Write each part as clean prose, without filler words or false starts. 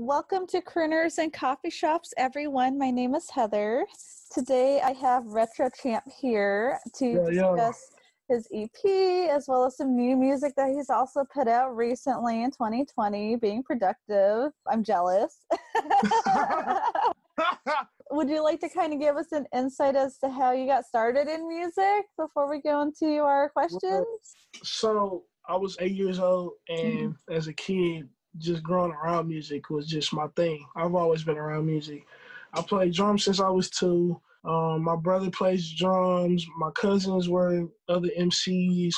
Welcome to Crooners and Coffeeshops, everyone. My name is Heather. Today I have Retro Champ here to discuss his EP as well as some new music that he's also put out recently in 2020, being productive. I'm jealous. Would you like to kind of give us an insight as to how you got started in music before we go into our questions? So I was 8 years old, and as a kid, just growing around music was just my thing. I've always been around music. I played drums since I was 2. My brother plays drums. My cousins were other MCs.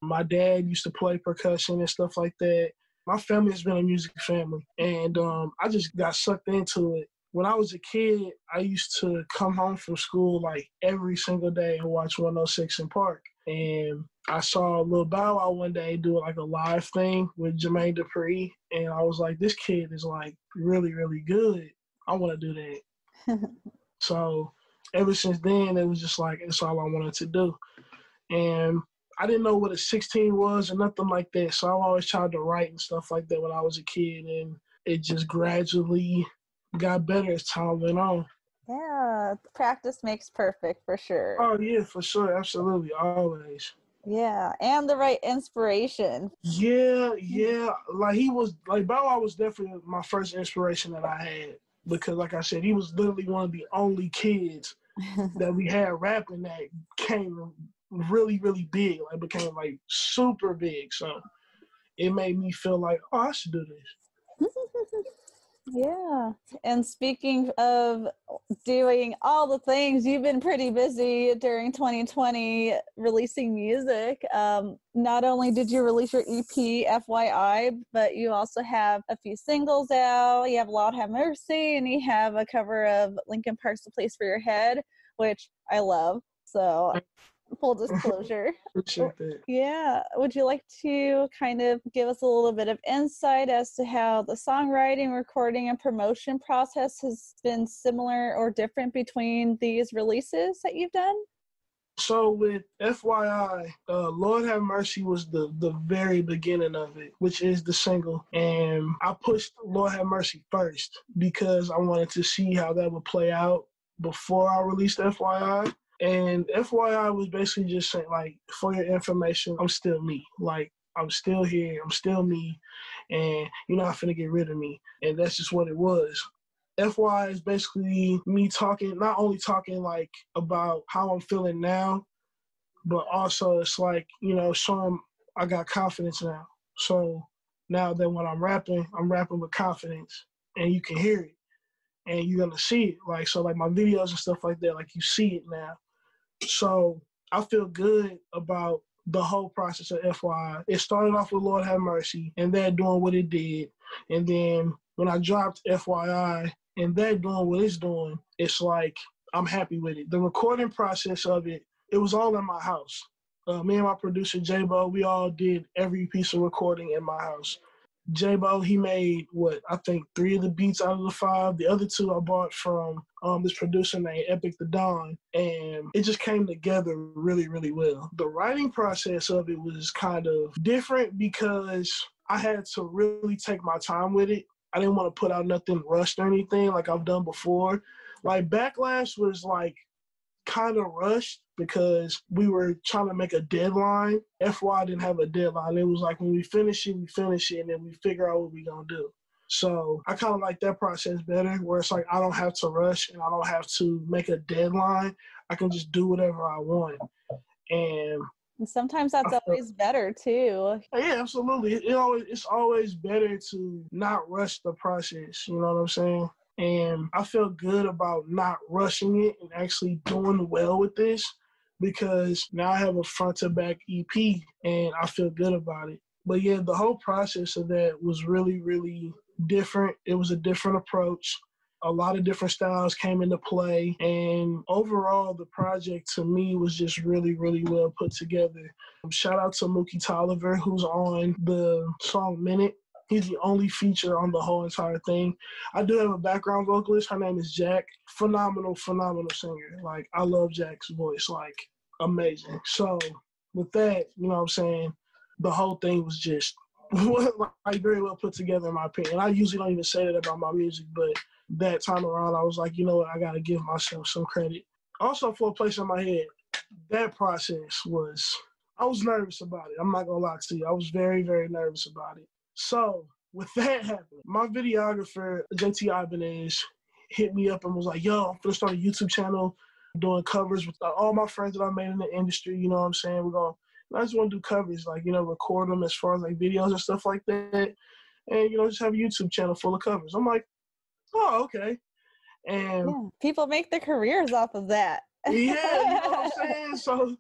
My dad used to play percussion and stuff like that. My family has been a music family, and I just got sucked into it. When I was a kid, I used to come home from school like every single day and watch 106 in Park. And I saw Lil Bow Wow one day do like a live thing with Jermaine Dupri, and I was like, this kid is like really, really good. I want to do that. So ever since then, it was just like, it's all I wanted to do. And I didn't know what a 16 was or nothing like that, so I always tried to write and stuff like that when I was a kid, and it just gradually got better as time went on. Yeah, practice makes perfect for sure. Oh, yeah, for sure. Absolutely. Always. Yeah, and the right inspiration. Yeah. Like Bow Wow was definitely my first inspiration that I had, because like I said, he was literally one of the only kids that we had rapping that came really, really big, like became like super big. So it made me feel like, oh, I should do this. Yeah. And speaking of doing all the things, you've been pretty busy during 2020 releasing music. Not only did you release your EP, FYI, but you also have a few singles out. You have Lord Have Mercy, and you have a cover of Linkin Park's A Place for Your Head, which I love. So full disclosure. Appreciate that. Yeah. Would you like to kind of give us a little bit of insight as to how the songwriting, recording, and promotion process has been similar or different between these releases that you've done? So with FYI, Lord Have Mercy was the very beginning of it, which is the single. And I pushed Lord Have Mercy first because I wanted to see how that would play out before I released FYI. And FYI was basically just saying, like, for your information, I'm still me. Like, I'm still here. I'm still me. And you're not finna get rid of me. And that's just what it was. FYI is basically me talking, not only talking, like, about how I'm feeling now, but also it's like, you know, showing I got confidence now. So now that when I'm rapping with confidence. And you can hear it. And you're going to see it. Like, so, like, my videos and stuff like that, like, you see it now. So I feel good about the whole process of FYI. It started off with Lord Have Mercy and that doing what it did. And then when I dropped FYI and that doing what it's doing, it's like I'm happy with it. The recording process of it, it was all in my house. Me and my producer, J-Bo, we all did every piece of recording in my house. J-Bo, he made, I think 3 of the beats out of the 5. The other 2 I bought from this producer named Epic the Don, and it just came together really, really well. The writing process of it was kind of different because I had to really take my time with it. I didn't want to put out nothing rushed or anything like I've done before. Like, Backlash was like kind of rushed because we were trying to make a deadline. FY didn't have a deadline. It was like, when we finish it, and then we figure out what we're going to do. So I kind of like that process better, where it's like I don't have to rush and I don't have to make a deadline. I can just do whatever I want. And sometimes that's always better too. Yeah, absolutely. It's always better to not rush the process. You know what I'm saying? And I feel good about not rushing it and actually doing well with this, because now I have a front-to-back EP and I feel good about it. But yeah, the whole process of that was really, really different. It was a different approach. A lot of different styles came into play. And overall, the project to me was just really, really well put together. Shout out to Mookie Tolliver, who's on the song Minute. He's the only feature on the whole entire thing. I do have a background vocalist. Her name is Jack. Phenomenal, phenomenal singer. Like, I love Jack's voice. Like, amazing. So with that, you know what I'm saying, the whole thing was just like very well put together in my opinion. I usually don't even say that about my music, but that time around I was like, you know what, I gotta give myself some credit. Also, for a place in my head, that process was, I was nervous about it. I'm not gonna lie to you. I was very, very nervous about it. So with that happening, my videographer, JT Ibanez, hit me up and was like, yo, I'm gonna start a YouTube channel doing covers with all my friends that I made in the industry. You know what I'm saying? I just want to do covers, like, you know, record them as far as like videos and stuff like that. And, you know, just have a YouTube channel full of covers. I'm like, oh, okay. And yeah, people make their careers off of that. yeah, you know what I'm saying? So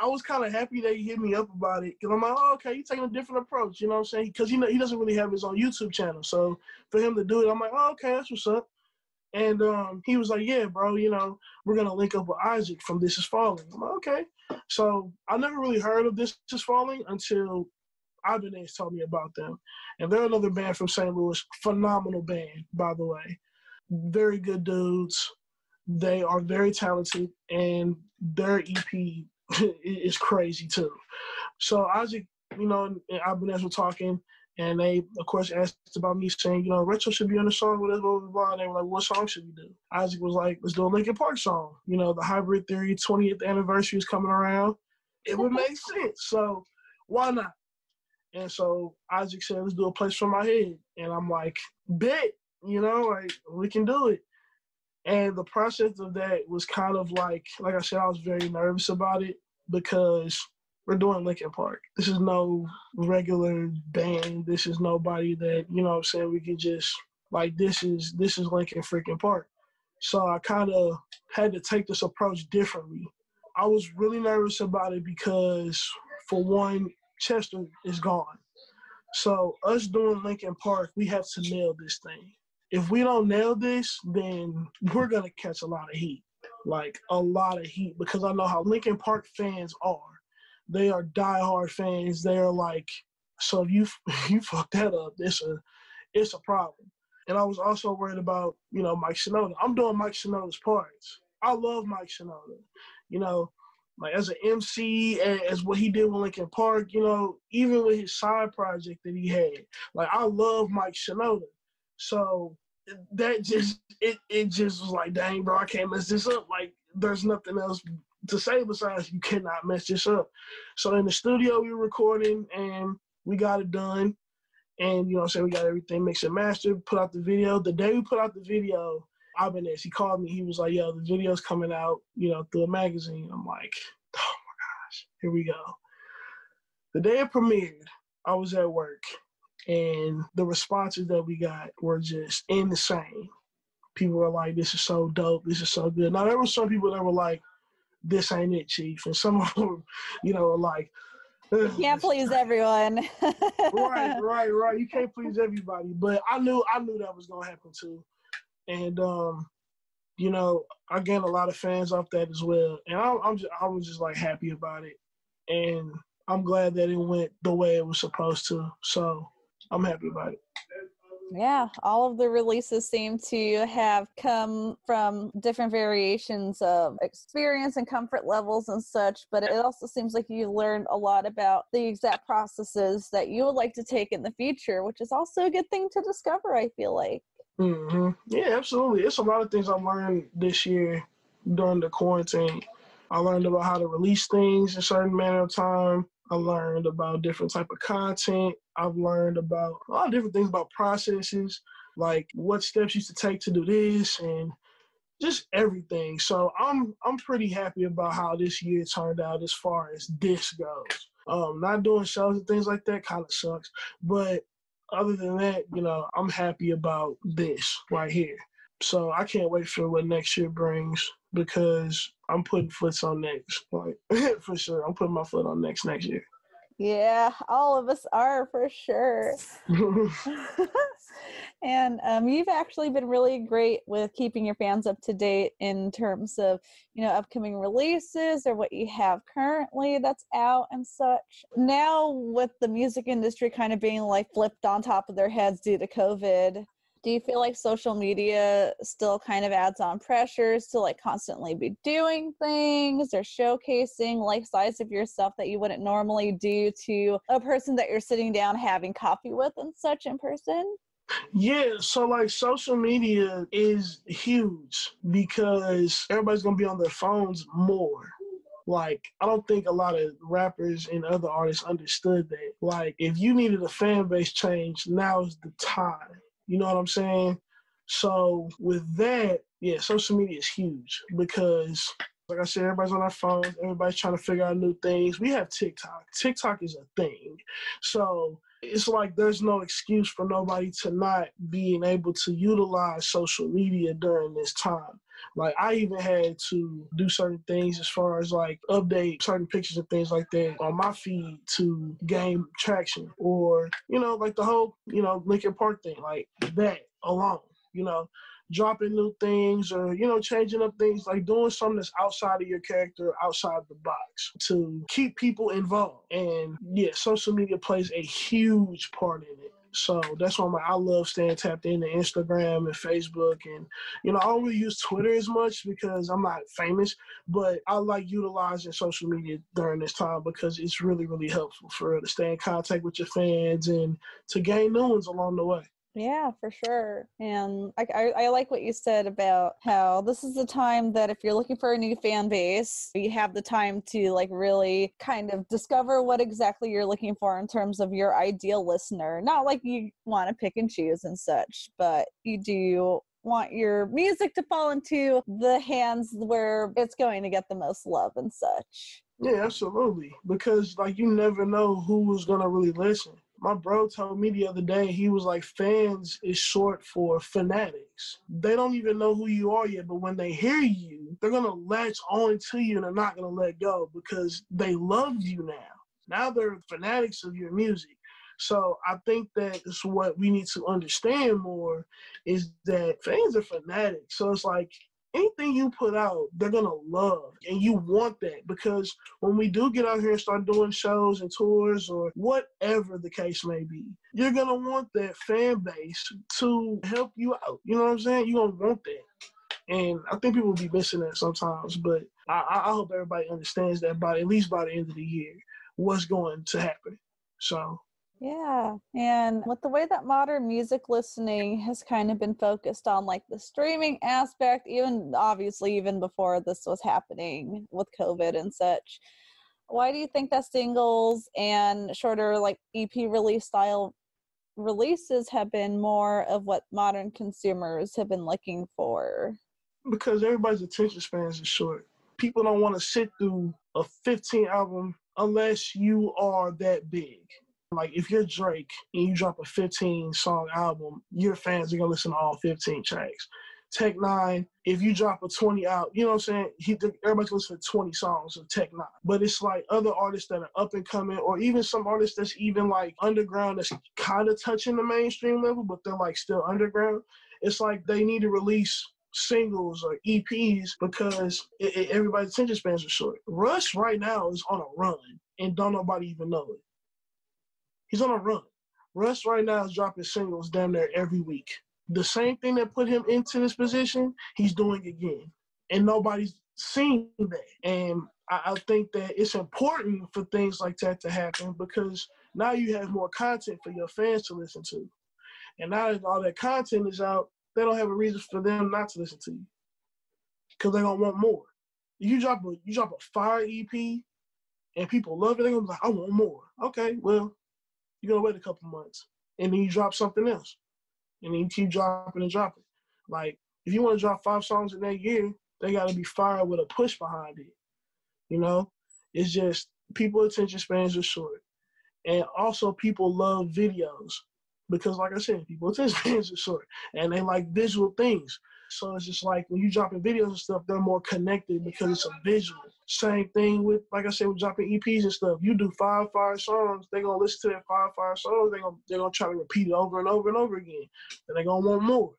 I was kind of happy that he hit me up about it. Because I'm like, oh, okay, you're taking a different approach. You know what I'm saying? Because, you know, he doesn't really have his own YouTube channel. So for him to do it, I'm like, oh, okay, that's what's up. And he was like, yeah, bro, you know, we're going to link up with Isaac from This Is Falling. I'm like, okay. So I never really heard of This Is Falling until Ibanez told me about them. And they're another band from St. Louis. Phenomenal band, by the way. Very good dudes. They are very talented, and their EP is crazy, too. So Isaac, you know, and Ibanez were talking, and they, of course, asked about me saying, you know, Retro should be on the song with us, blah, blah, blah. And they were like, what song should we do? Isaac was like, let's do a Linkin Park song. You know, the Hybrid Theory 20th anniversary is coming around. It would make sense. So why not? And so Isaac said, let's do A Place for My Head. And I'm like, bet, you know, like, we can do it. And the process of that was kind of like I said, I was very nervous about it because we're doing Linkin Park. This is no regular band. This is nobody that, you know what I'm saying, we can just, like, this is Linkin freaking Park. So I kind of had to take this approach differently. I was really nervous about it because, for one, Chester is gone. So us doing Linkin Park, we have to nail this thing. If we don't nail this, then we're going to catch a lot of heat. Like, a lot of heat, because I know how Linkin Park fans are. They are diehard fans. They are like, so if you fuck that up, it's a problem. And I was also worried about, you know, Mike Shinoda. I'm doing Mike Shinoda's parts. I love Mike Shinoda. You know, like, as an MC, as what he did with Linkin Park, you know, even with his side project that he had. Like, I love Mike Shinoda. So that just, it just was like, dang, bro, I can't mess this up. Like, there's nothing else to say besides you cannot mess this up. So in the studio, we were recording, and we got it done. And, you know what I'm saying, we got everything mixed and mastered, put out the video. The day we put out the video, Ibanez, he called me. He was like, yo, the video's coming out, you know, through a magazine. I'm like, oh, my gosh, here we go. The day it premiered, I was at work. And the responses that we got were just insane. People were like, this is so dope. This is so good. Now, there were some people that were like, this ain't it, Chief. And some of them, you know, were like, you can't please everyone. Right. You can't please everybody. But I knew that was going to happen, too. And, you know, I gained a lot of fans off that as well. And I was just, like, happy about it. And I'm glad that it went the way it was supposed to. So I'm happy about it. Yeah, all of the releases seem to have come from different variations of experience and comfort levels and such, but it also seems like you learned a lot about the exact processes that you would like to take in the future, which is also a good thing to discover, I feel like. Mm-hmm. Yeah, absolutely. It's a lot of things I learned this year during the quarantine. I learned about how to release things in a certain manner of time. I learned about different type of content. I've learned about a lot of different things about processes, like what steps you should take to do this and just everything. So I'm pretty happy about how this year turned out as far as this goes. Not doing shows and things like that kind of sucks. But other than that, you know, I'm happy about this right here. So I can't wait for what next year brings because I'm putting foots on next. Like, for sure. I'm putting my foot on next year. Yeah, all of us are for sure. And you've actually been really great with keeping your fans up to date in terms of, you know, upcoming releases or what you have currently that's out and such. Now, with the music industry kind of being like flipped on top of their heads due to COVID, Do you feel like social media still kind of adds on pressures to like constantly be doing things or showcasing like sides of yourself that you wouldn't normally do to a person that you're sitting down having coffee with and such in person? Yeah, so like social media is huge because everybody's gonna be on their phones more. Like, I don't think a lot of rappers and other artists understood that. Like, if you needed a fan base change, now is the time. You know what I'm saying? So with that, yeah, social media is huge because, like I said, everybody's on their phones. Everybody's trying to figure out new things. We have TikTok. TikTok is a thing. So it's like there's no excuse for nobody to not being able to utilize social media during this time. Like, I even had to do certain things as far as like update certain pictures and things like that on my feed to gain traction, or, you know, like the whole, you know, Linkin Park thing, like that alone, you know, dropping new things, or, you know, changing up things, like doing something that's outside of your character, outside the box to keep people involved. And yeah, social media plays a huge part in it. So that's why I love staying tapped into Instagram and Facebook. And, you know, I don't really use Twitter as much because I'm not famous, but I like utilizing social media during this time because it's really, really helpful for to stay in contact with your fans and to gain new ones along the way. Yeah, for sure. And I like what you said about how this is the time that if you're looking for a new fan base, you have the time to like really kind of discover what exactly you're looking for in terms of your ideal listener. Not like you want to pick and choose and such, but you do want your music to fall into the hands where it's going to get the most love and such. Yeah, absolutely. Because like you never know who's gonna really listen. My bro told me the other day, he was like, fans is short for fanatics. They don't even know who you are yet, but when they hear you, they're gonna latch on to you and they're not gonna let go because they love you now. Now they're fanatics of your music. So I think that is what we need to understand more, is that fans are fanatics. So it's like anything you put out, they're gonna love, and you want that, because when we do get out here and start doing shows and tours or whatever the case may be, you're gonna want that fan base to help you out. You know what I'm saying? You're gonna want that. And I think people will be missing that sometimes, but I hope everybody understands that by at least by the end of the year, what's going to happen. So Yeah. And with the way that modern music listening has kind of been focused on like the streaming aspect, even obviously even before this was happening with COVID and such, why do you think that singles and shorter like EP release style releases have been more of what modern consumers have been looking for? because everybody's attention spans is short. People don't want to sit through a 15 album unless you are that big. Like if you're Drake and you drop a 15 song album, your fans are gonna listen to all 15 tracks. Tech Nine, if you drop a 20 out, you know what I'm saying? Everybody's listening to 20 songs of Tech Nine. But it's like other artists that are up and coming, or even some artists that's even like underground that's kind of touching the mainstream level, but they're like still underground. It's like they need to release singles or EPs because everybody's attention spans are short. Russ right now is on a run and don't nobody even know it. He's on a run. Russ right now is dropping singles damn near every week. The same thing that put him into this position, he's doing again. And nobody's seen that. And I think that it's important for things like that to happen because now you have more content for your fans to listen to. And now that all that content is out, they don't have a reason for them not to listen to you because they're going to want more. You drop a fire EP and people love it, they're going to be like, I want more. Okay, well, you're going to wait a couple months. And then you drop something else. And then you keep dropping and dropping. Like, if you want to drop 5 songs in that year, they got to be fired with a push behind it. You know? It's just people attention spans are short. And also people love videos because, like I said, people attention spans are short. And they like visual things. So it's just like when you dropping videos and stuff, they're more connected because it's a visual. Same thing with, like I said, with dropping EPs and stuff. You do 5 fire songs, they're gonna listen to that 5 fire songs, they're gonna try to repeat it over and over and over again. And they're gonna want more.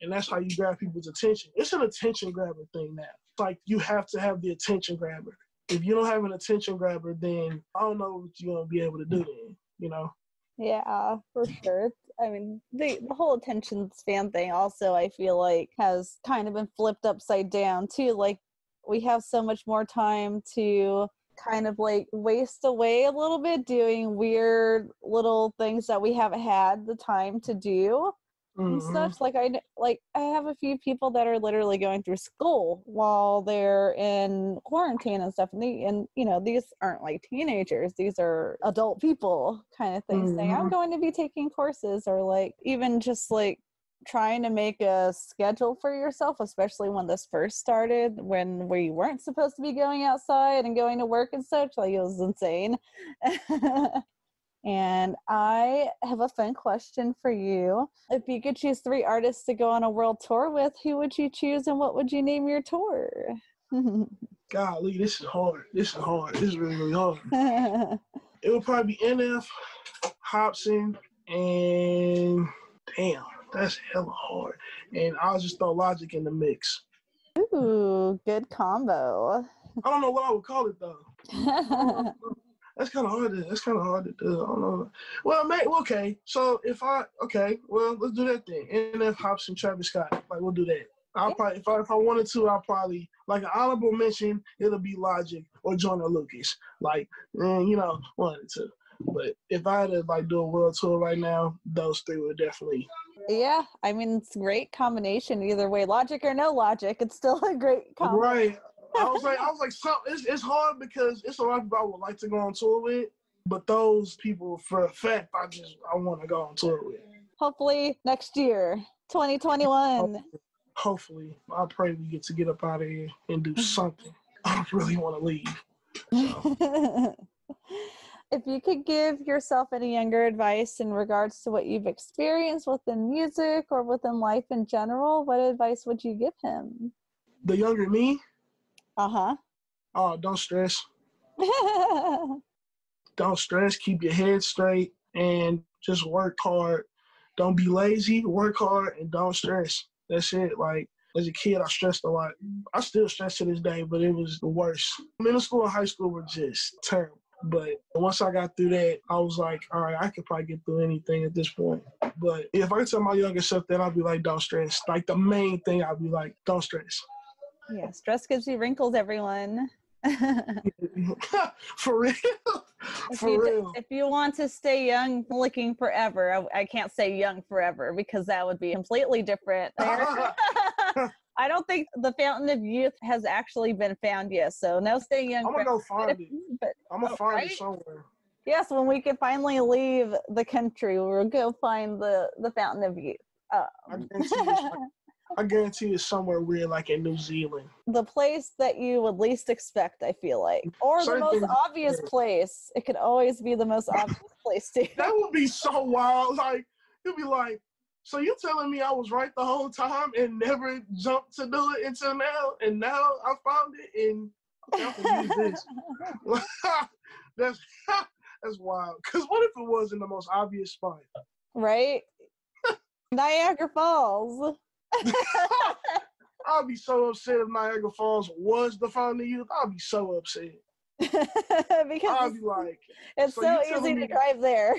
And that's how you grab people's attention. It's an attention grabber thing now. It's like you have to have the attention grabber. If you don't have an attention grabber, then I don't know what you're gonna be able to do then, you know? Yeah, for sure. I mean, the whole attention span thing also, I feel like, has kind of been flipped upside down too. Like, we have so much more time to kind of like waste away a little bit doing weird little things that we haven't had the time to do and such. Like I have a few people that are literally going through school while they're in quarantine and stuff, and you know, these aren't like teenagers, these are adult people kind of thing, saying I'm going to be taking courses, or like even just like trying to make a schedule for yourself, especially when this first started, when we weren't supposed to be going outside and going to work and such. Like, it was insane. And I have a fun question for you. If you could choose 3 artists to go on a world tour with, who would you choose and what would you name your tour? Golly, this is hard. This is really, really hard. It would probably be NF, Hobson, and damn, that's hella hard. And I'll just throw Logic in the mix. Ooh, good combo. I don't know what I would call it though. That's kind of hard to do. I don't know. Well, okay. So let's do that then. NF, Hobson, Travis Scott. Like, we'll do that. I'll probably, if I wanted to, I'll probably, like, an honorable mention, it'll be Logic or Joyner Lucas. Like, wanted to. But if I had to, like, do a world tour right now, those 3 would definitely. Yeah, I mean, it's a great combination either way. Logic or no logic, it's still a great combination. Right. I was like, it's hard because it's a lot of people I would like to go on tour with, but those people, for a fact, I want to go on tour with. Hopefully next year, 2021. Hopefully. I pray we get up out of here and do something. I really want to leave. So. If you could give yourself any younger advice in regards to what you've experienced within music or within life in general, what advice would you give him? The younger me? Uh-huh. Oh, don't stress. Don't stress. Keep your head straight and just work hard. Don't be lazy. Work hard and don't stress. That's it. Like, as a kid, I stressed a lot. I still stress to this day, but it was the worst. Middle school and high school were just terrible. But once I got through that, I was like, all right, I could probably get through anything at this point. But if I could tell my younger self that, I'd be like, don't stress. Like, the main thing, I'd be like, don't stress. Yeah, stress gives you wrinkles, everyone. For real. If you want to stay young looking forever, I can't say young forever because that would be completely different. I don't think the fountain of youth has actually been found yet, so no staying young. I'm going to go find it. I'm going to find it somewhere. Yes, when we can finally leave the country, we'll go find the fountain of youth. I guarantee it's somewhere weird, like in New Zealand. The place that you would least expect, I feel like. Or the most obvious place. It could always be the most obvious place, too. That would be so wild. Like, you'd be like, so you telling me I was right the whole time and never jumped to do it until now? And now I found it and I can use this. That's wild. Because what if it was in the most obvious spot? Right? Niagara Falls. I'll be so upset if Niagara Falls was the fountain of youth. I'll be so upset. Because I'll be like, it's so easy to drive there.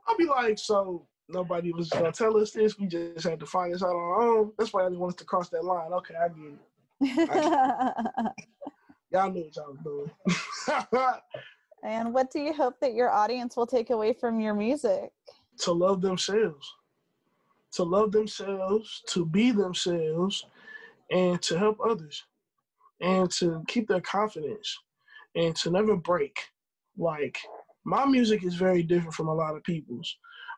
I'll be like, so nobody was gonna tell us this. We just had to find this out on our own. That's why I didn't want us to cross that line. Okay, I get it. Y'all knew what y'all was doing. And what do you hope that your audience will take away from your music? To love themselves. To love themselves, to be themselves, and to help others, and to keep their confidence, and to never break. Like, my music is very different from a lot of people's.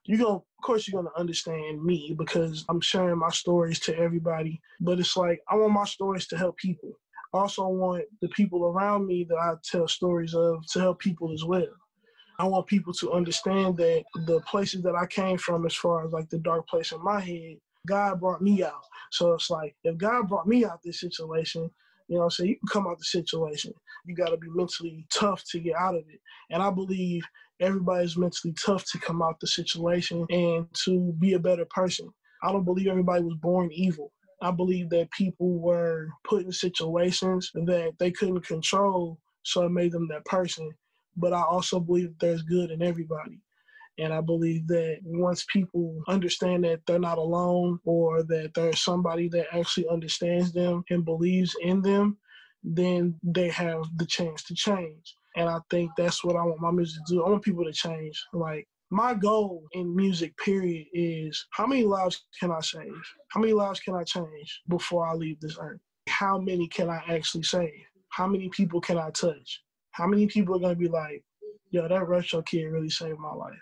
Of course, you're gonna understand me because I'm sharing my stories to everybody. But it's like, I want my stories to help people. I also want the people around me that I tell stories of to help people as well. I want people to understand that the places that I came from, as far as like the dark place in my head, God brought me out. So it's like, if God brought me out this situation, you know what I'm saying, you can come out the situation. You got to be mentally tough to get out of it. And I believe everybody's mentally tough to come out the situation and to be a better person. I don't believe everybody was born evil. I believe that people were put in situations that they couldn't control, so it made them that person. But I also believe that there's good in everybody. And I believe that once people understand that they're not alone or that there's somebody that actually understands them and believes in them, then they have the chance to change. And I think that's what I want my music to do. I want people to change. Like, my goal in music, period, is how many lives can I save? How many lives can I change before I leave this earth? How many can I actually save? How many people can I touch? How many people are going to be like, yo, that retro kid really saved my life?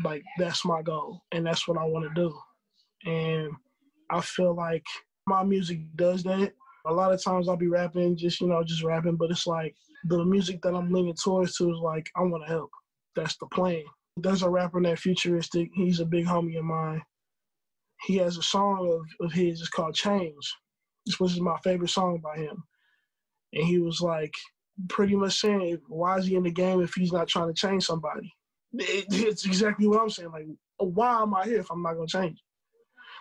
Like, that's my goal, and that's what I want to do. And I feel like my music does that. A lot of times I'll be rapping, just rapping, but it's like the music that I'm leaning towards to is like, I want to help. That's the plan. There's a rapper named Futuristic. He's a big homie of mine. He has a song of his. It's called Change. This was my favorite song by him. And he was like, pretty much saying, why is he in the game if he's not trying to change somebody? It's exactly what I'm saying. Like, why am I here if I'm not going to change?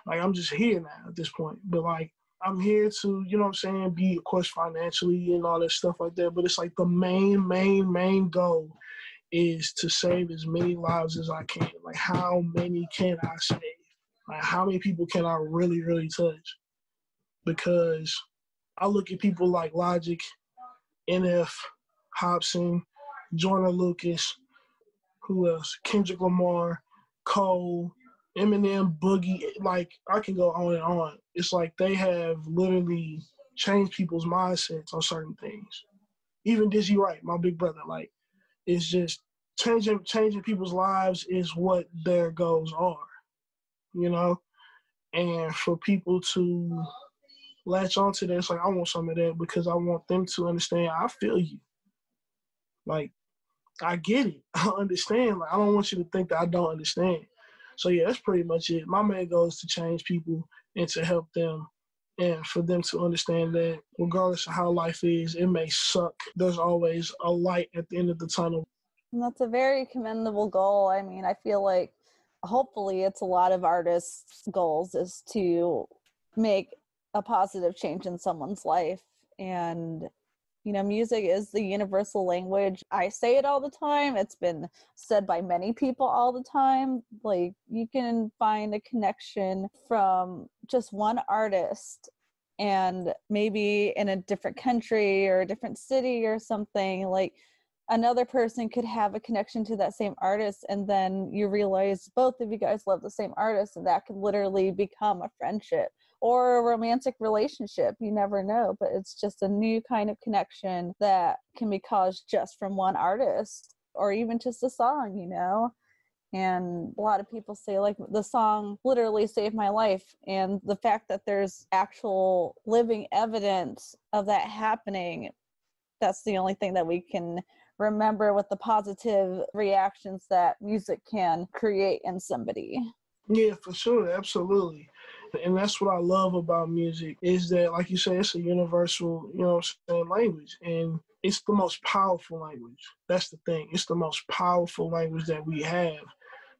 Like, I'm just here now at this point. But, like, I'm here to, you know what I'm saying, be, of course, financially and all that stuff like that. But it's like the main goal is to save as many lives as I can. Like, how many can I save? Like, how many people can I really, really touch? Because I look at people like Logic, NF, Hobson, Joyner Lucas, who else? Kendrick Lamar, Cole, Eminem, Boogie. Like, I can go on and on. It's like they have literally changed people's mindsets on certain things. Even Dizzy Wright, my big brother, like, it's just changing people's lives is what their goals are, you know? And for people to latch onto that, it's like, I want some of that because I want them to understand, I feel you. Like, I get it. I understand. Like, I don't want you to think that I don't understand. So, yeah, that's pretty much it. My main goal is to change people and to help them and for them to understand that regardless of how life is, it may suck. There's always a light at the end of the tunnel. And that's a very commendable goal. I mean, I feel like hopefully it's a lot of artists' goals is to make a positive change in someone's life. And, you know, music is the universal language. I say it all the time. It's been said by many people all the time. Like, you can find a connection from just one artist and maybe in a different country or a different city or something. Like, another person could have a connection to that same artist, and then you realize both of you guys love the same artist, and that could literally become a friendship or a romantic relationship. You never know, but it's just a new kind of connection that can be caused just from one artist or even just a song, you know? And a lot of people say, like, the song literally saved my life. And the fact that there's actual living evidence of that happening, that's the only thing that we can remember with the positive reactions that music can create in somebody. Yeah, for sure. Absolutely. And that's what I love about music is that, like you say, it's a universal, language. And it's the most powerful language. That's the thing. It's the most powerful language that we have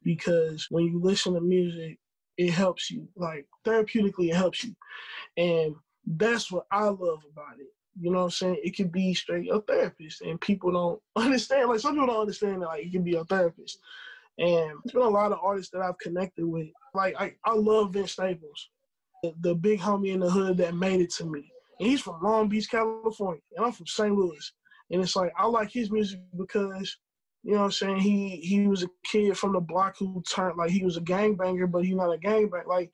because when you listen to music, it helps you. Like, therapeutically, it helps you. And that's what I love about it. You know what I'm saying? It could be straight a therapist, and people don't understand. Like, some people don't understand that, like, it can be a therapist. And there's been a lot of artists that I've connected with. Like, I love Vince Staples, the big homie in the hood that made it to me. And he's from Long Beach, California, and I'm from St. Louis. And it's like, I like his music because, you know what I'm saying, he was a kid from the block who turned, like, he was a gangbanger, but he's not a gangbanger. Like,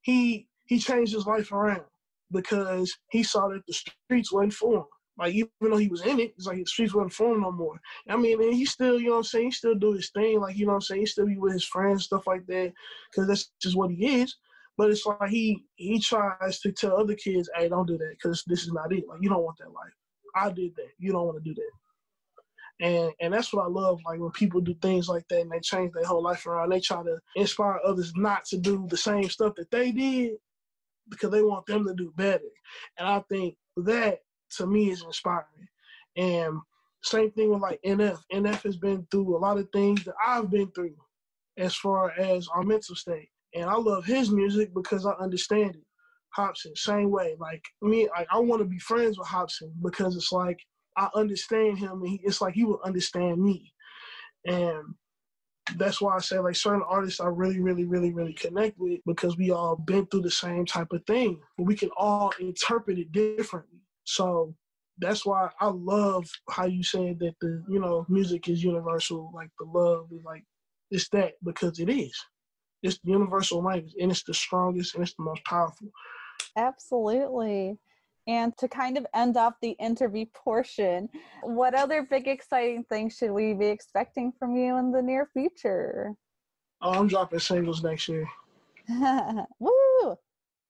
he changed his life around because he saw that the streets wasn't for him. Like, even though he was in it, it's like the streets wasn't for him no more. I mean, and he still, you know what I'm saying, he still do his thing. Like, you know what I'm saying, he still be with his friends, stuff like that, because that's just what he is. But it's like he tries to tell other kids, hey, don't do that because this is not it. Like, you don't want that life. I did that. You don't want to do that. And that's what I love, like, when people do things like that and they change their whole life around. They try to inspire others not to do the same stuff that they did because they want them to do better. And I think that, to me, is inspiring. And same thing with, like, NF. NF has been through a lot of things that I've been through as far as our mental state. And I love his music because I understand it. Hobson, same way. Like, me, I want to be friends with Hobson because it's like I understand him, and it's like he will understand me. And that's why I say like certain artists I really, really, really, really connect with because we all been through the same type of thing, but we can all interpret it differently. So that's why I love how you said that the, you know, music is universal, like the love is like, it's that, because it is. It's the universal language, and it's the strongest and it's the most powerful. Absolutely. And to kind of end off the interview portion, what other big exciting things should we be expecting from you in the near future? Oh, I'm dropping singles next year. Woo!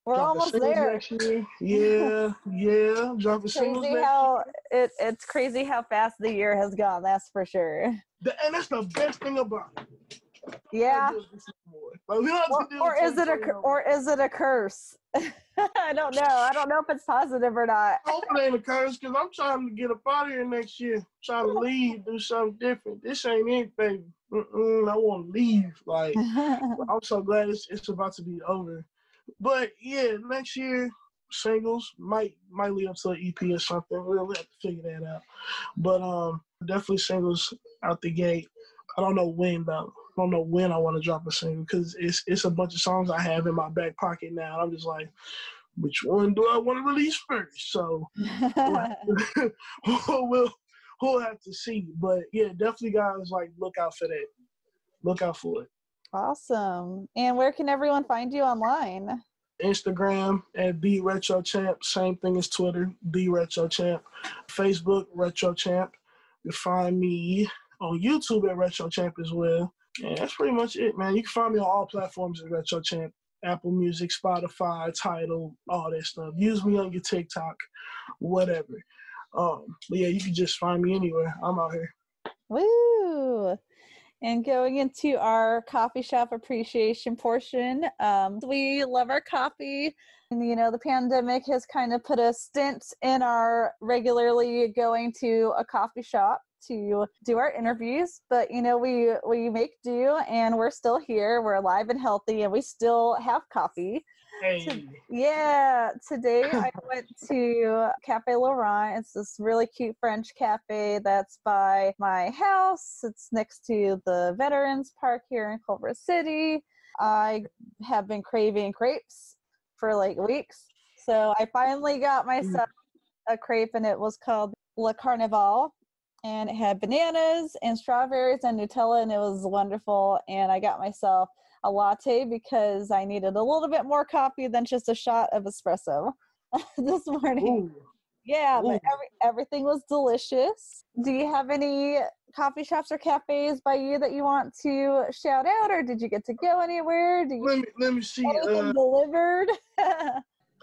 We're Dropping almost singles there. next year. Yeah. Dropping singles Crazy next how year. it's crazy how fast the year has gone, that's for sure. And that's the best thing about it. Yeah. Like, we don't have to deal Or with is it a curse? I don't know. I don't know if it's positive or not. I hope it ain't a curse because I'm trying to get up out of here next year. Trying to leave, do something different. This ain't it, baby. I want to leave. Like, I'm so glad it's about to be over. But yeah, next year singles might lead up to an EP or something. We'll have to figure that out. But definitely singles out the gate. I don't know when though. I don't know when I want to drop a single because it's a bunch of songs I have in my back pocket now. I'm just like, which one do I want to release first? So we'll have to see. But yeah, definitely guys, like, look out for that. Look out for it. Awesome. And where can everyone find you online? Instagram at the Retro Champ, same thing as Twitter, the Retro Champ. Facebook, Retro Champ. You can find me on YouTube at Retro Champ as well. And that's pretty much it, man. You can find me on all platforms at Retro Champ. Apple Music, Spotify, Tidal, all that stuff. Use me on your TikTok, whatever. But yeah, you can just find me anywhere. I'm out here. Woo! And going into our coffee shop appreciation portion, we love our coffee. And, you know, the pandemic has kind of put a stint in our regularly going to a coffee shop to do our interviews. But, you know, we make do, and we're still here. We're alive and healthy, and we still have coffee. Hey. Today I went to Cafe Laurent. It's this really cute French cafe that's by my house. It's next to the Veterans Park here in Culver City. I have been craving crepes for like weeks. So I finally got myself a crepe, and it was called Le Carnival. And it had bananas and strawberries and Nutella, and it was wonderful. And I got myself a latte because I needed a little bit more coffee than just a shot of espresso this morning. Ooh. Yeah, Ooh. but everything was delicious. Do you have any coffee shops or cafes by you that you want to shout out, or did you get to go anywhere? Let me see. Anything delivered?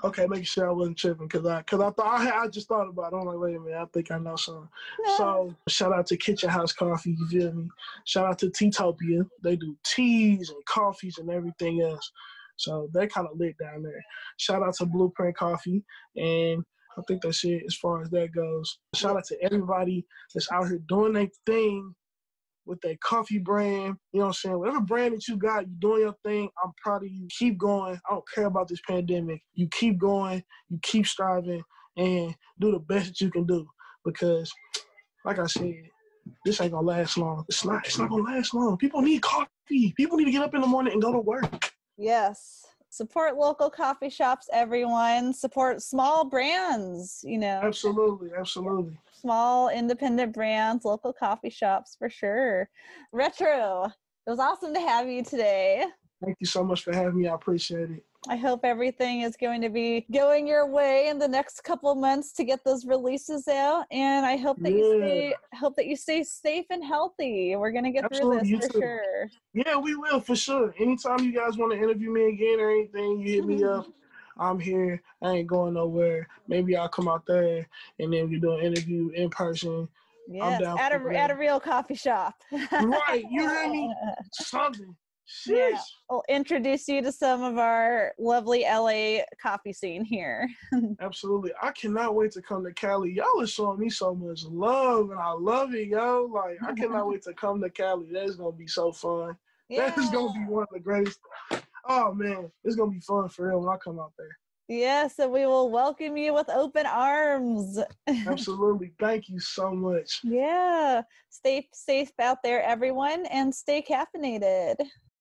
Okay, making sure I wasn't tripping because I thought I just thought about it. I'm like, wait a minute, I think I know something. So shout out to Kitchen House Coffee, you feel me? Shout out to Teatopia. They do teas and coffees and everything else. So they kind of lit down there. Shout out to Blueprint Coffee, and I think that's it as far as that goes. Shout out to everybody that's out here doing their thing with that coffee brand. You know what I'm saying? Whatever brand that you got, you doing your thing. I'm proud of you. Keep going. I don't care about this pandemic. You keep going. You keep striving and do the best that you can do. Because, like I said, this ain't gonna last long. It's not gonna last long. People need coffee. People need to get up in the morning and go to work. Yes. Support local coffee shops, everyone. Support small brands, you know. Absolutely. Small independent brands, local coffee shops for sure. Retro, it was awesome to have you today. Thank you so much for having me. I appreciate it. I hope everything is going to be going your way in the next couple of months to get those releases out, and I hope that you stay safe and healthy. We're gonna get through this for sure. Yeah, we will for sure. Anytime you guys want to interview me again or anything, you hit me up. I'm here. I ain't going nowhere. Maybe I'll come out there and then we do an interview in person. Yes, at a real coffee shop. Right, you hear me? Something. Sheesh. Yeah, we'll introduce you to some of our lovely LA coffee scene here. Absolutely. I cannot wait to come to Cali. Y'all are showing me so much love, and I love it, yo. Like, I cannot wait to come to Cali. That's going to be so fun. Yeah. That is going to be one of the greatest. Oh, man. It's going to be fun for real when I come out there. Yes, and we will welcome you with open arms. Absolutely. Thank you so much. Yeah. Stay safe out there, everyone, and stay caffeinated.